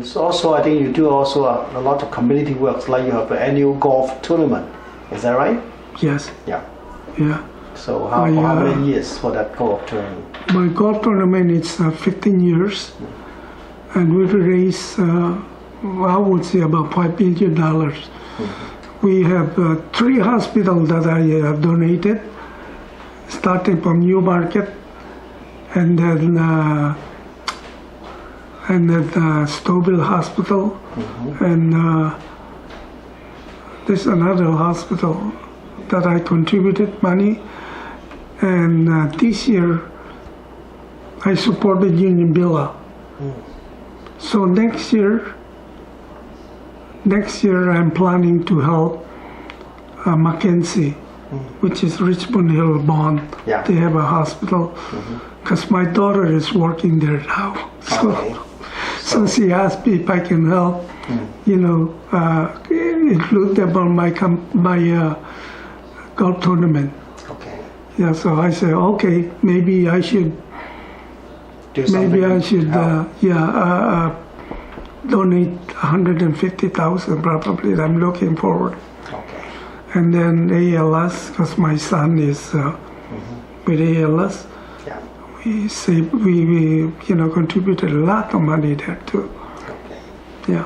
So also, I think you do also a lot of community works, like you have an annual golf tournament. Is that right? Yes. Yeah. Yeah. So how many years for that golf tournament? My golf tournament is 15 years, and we raise, I would say, about $5 billion. We have 3 hospitals that I have donated, starting from New Market, and then Stouffville Hospital, and there's another hospital that I contributed money. And this year, I supported Union Villa. So next year I'm planning to help Mackenzie, which is Richmond Hill Bond. Yeah. They have a hospital, because my daughter is working there now. So she asked me if I can help, include them on my golf tournament. Okay. Yeah, so I said, okay, maybe I should donate $150,000 probably. I'm looking forward. Okay. And then ALS, because my son is with ALS. Yeah. We contributed a lot of money there too. Okay. Yeah.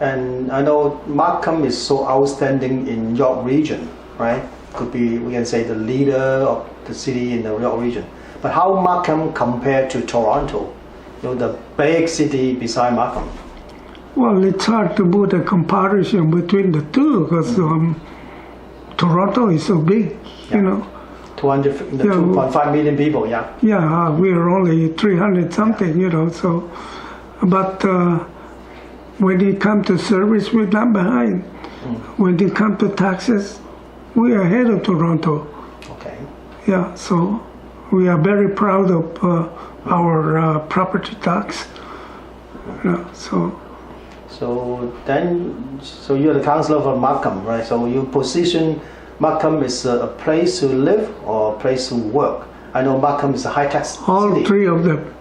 And I know Markham is so outstanding in York region, right? Could be, we can say, the leader of the city in the York region. But how Markham compared to Toronto, the big city beside Markham? Well, it's hard to put a comparison between the two, because Toronto is so big, 2.5 million people, yeah. Yeah, we're only 300 something, so, but when it comes to service, we're not behind. When it comes to taxes, we are ahead of Toronto. Okay. Yeah, so we are very proud of our property tax. So you're the councillor for Markham, right? So you position Markham is a place to live or a place to work. I know Markham is a high-tech city. All 3 of them.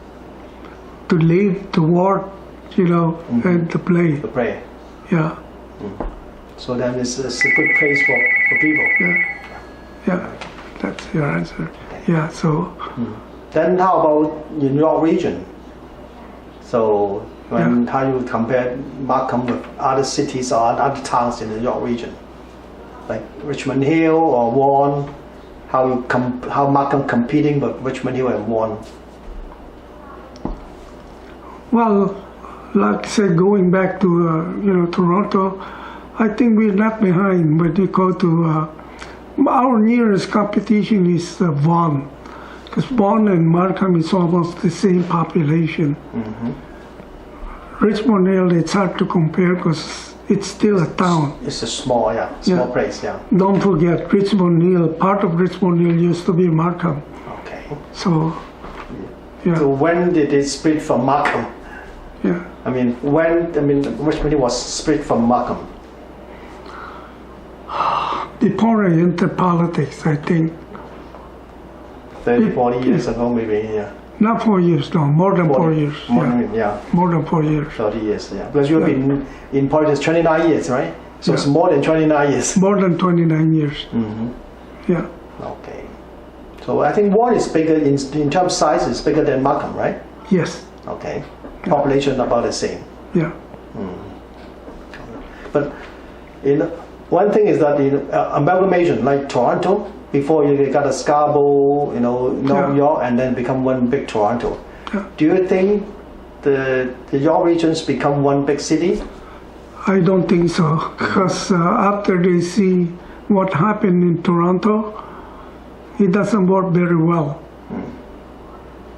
To live, to work, and to play. To play. Yeah. So then it's a good place for people. Yeah, that's your answer. Okay. Yeah, so. Then how about in your region? So how you compare Markham with other cities or other towns in the York region? Like Richmond Hill or Vaughan, how Markham competing with Richmond Hill and Vaughan? Well, like I said, going back to Toronto, I think we're not behind. But you go to our nearest competition is Vaughan, because Vaughan and Markham is almost the same population. Richmond Hill, it's hard to compare because it's still a town. It's a small place, yeah. Don't forget, Richmond Hill, part of Richmond Hill used to be Markham. Okay. So, yeah. So when did it split from Markham? Yeah. Richmond Hill was split from Markham. Before I entered politics, I think. 30, 40 years ago, maybe, yeah. Not 4 years, no, more than 4 years. More than 4 years. 30 years, yeah. Because you've been in politics 29 years, right? So it's more than 29 years. More than 29 years. Yeah. Okay. So I think Vaughan is bigger, in terms of size, is bigger than Markham, right? Yes. Okay. Population about the same. Yeah. But one thing is that amalgamation, like Toronto, before you got a Scarborough, New York, and then become one big Toronto. Yeah. Do you think the York regions become one big city? I don't think so, because after they see what happened in Toronto, it doesn't work very well.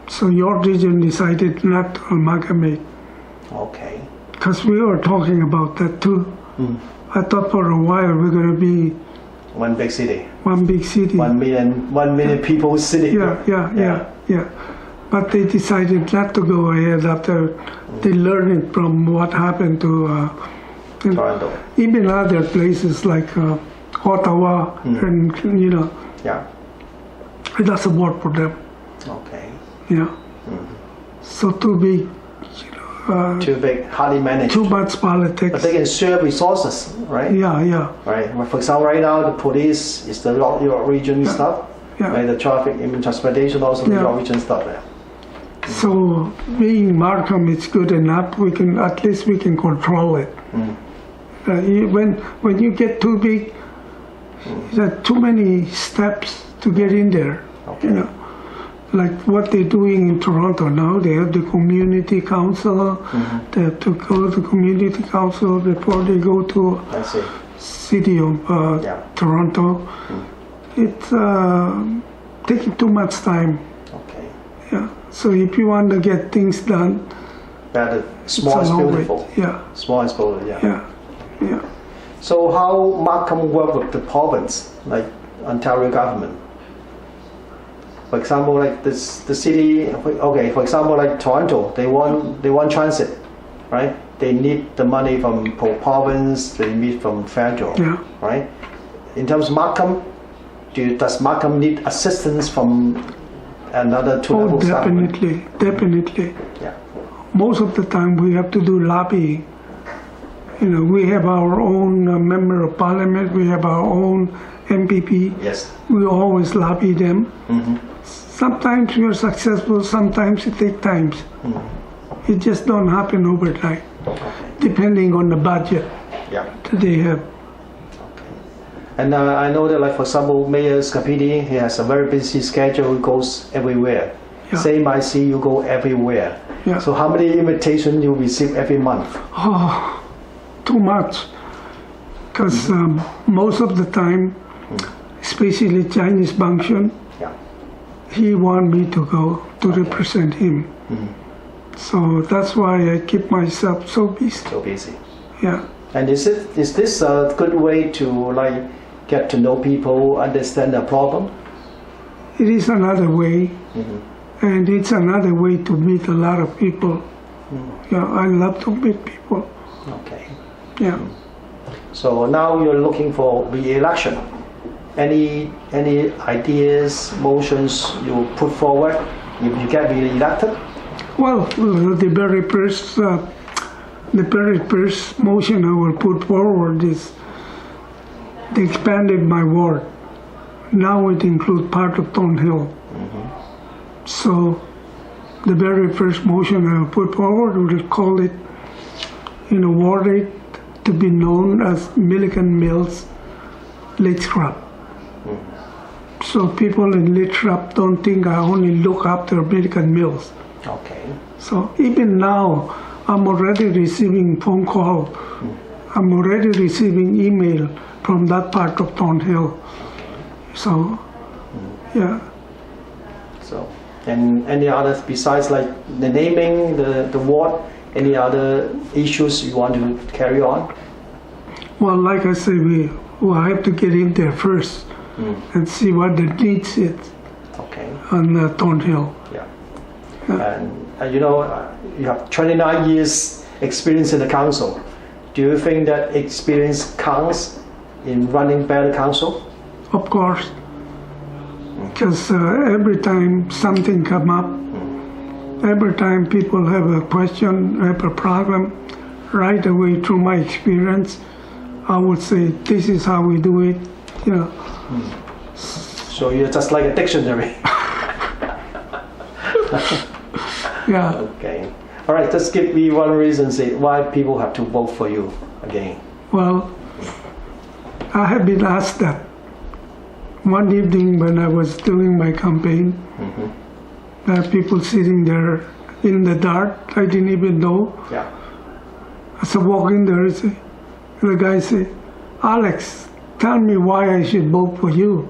So York region decided not to amalgamate. Okay. Because we were talking about that too. I thought for a while we're going to be one big city. 1 big city. 1 million people city. Yeah. But they decided not to go ahead after they learned it from what happened to Toronto. Even other places like Ottawa, and it doesn't work for them. Okay. Yeah. So too big, Too big, hardly managed. too much politics. But they can share resources, right? Yeah. Right. Well, for example, right now the police is the York region stuff, Yeah. right? The traffic, even transportation, also the Yeah. York region stuff. Yeah. So being Markham is good enough. At least we can control it. When you get too big, there are too many steps to get in there. Okay. You know, like what they're doing in Toronto now. They have the community council. They have to go to community council before they go to I see. city of Yeah. Toronto. It's taking too much time. Okay. Yeah. So if you want to get things done, Better. Small it's is a long beautiful. way. Yeah. Small is beautiful. Yeah. Yeah. So how Markham work with the province, like Ontario government? For example, like the city. Okay. For example, like Toronto, they want transit, right? They need the money from province. They need from federal, Yeah. right? In terms of Markham, does Markham need assistance from another two Oh, levels? definitely. Yeah. Most of the time we have to do lobbying. You know, we have our own member of parliament. We have our own MPP. Yes. We always lobby them. Sometimes we are successful. Sometimes it takes time. It just don't happen overnight, depending on the budget Yeah. that they have. And I know that, like for example, Mayor Scapidi, he has a very busy schedule. He goes everywhere. Yeah. Same I see you go everywhere. Yeah. So how many invitations you receive every month? Oh, too much. Because most of the time, especially Chinese function, Yeah. he want me to go to represent him. So that's why I keep myself so busy. So busy. Yeah. And is this a good way to like get to know people, understand their problem? It is another way, and it's another way to meet a lot of people. Yeah, I love to meet people. Okay. Yeah. So now you're looking for re-election. Any ideas, motions you put forward if you get re-elected? Well, the very first motion I will put forward is they expanded my ward. Now it includes part of Thornhill. So the very first motion I will put forward will call it, ward it to be known as Milliken Mills Lake Scrub. So people in Lake Scrub don't think I only look after Milliken Mills. Okay. So even now, I'm already receiving phone call. I'm already receiving email from that part of Thornhill. So, yeah. So, and any others besides like the naming, the ward, any other issues you want to carry on? Well, like I say, I have to get in there first and see what the needs is Okay. on Thornhill. Yeah. And you have 29 years experience in the council. Do you think that experience counts in running better council? Of course, because every time something come up, every time people have a question, have a problem, right away through my experience, I would say this is how we do it. So you're just like a dictionary. Yeah. Okay. All right. Just give me one reason, say why people have to vote for you again. Well, I have been asked that one evening when I was doing my campaign. There are people sitting there in the dark. I didn't even know. Yeah. As I walk in there, the guy said, "Alex, tell me why I should vote for you."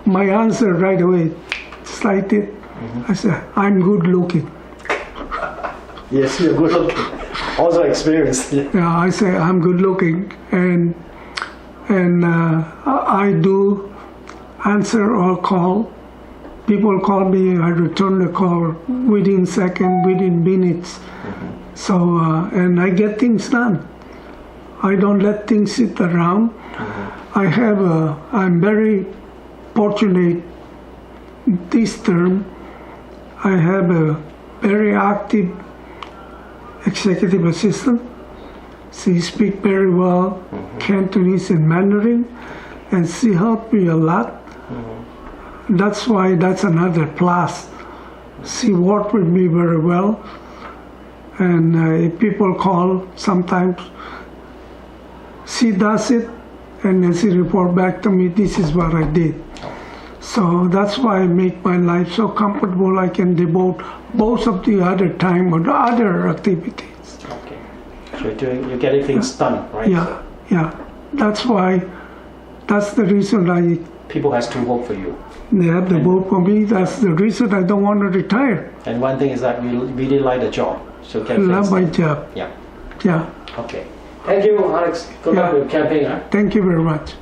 My answer right away, slight it. I said, "I'm good looking." Yes, you're good looking. Also experienced. Yeah. Yeah, I say I'm good looking, and I do answer all call. People call me, I return the call within seconds, within minutes. So and I get things done. I don't let things sit around. I'm very fortunate this term. I have a very active executive assistant. She speaks very well Cantonese and Mandarin, and she helped me a lot. That's why that's another plus. She worked with me very well, and if people call, sometimes she does it, and then she report back to me, this is what I did. So that's why I make my life so comfortable. I can devote most of the other time on other activities. Okay. So you're getting things done, right? Yeah, yeah. That's why, that's the reason People has to vote for you. they have to vote for me. That's the reason I don't want to retire. And one thing is that we really like the job. So I get love things my done. job. Yeah. Yeah. Okay. Thank you, Alex. Good luck Yeah. with campaign. Huh? Thank you very much.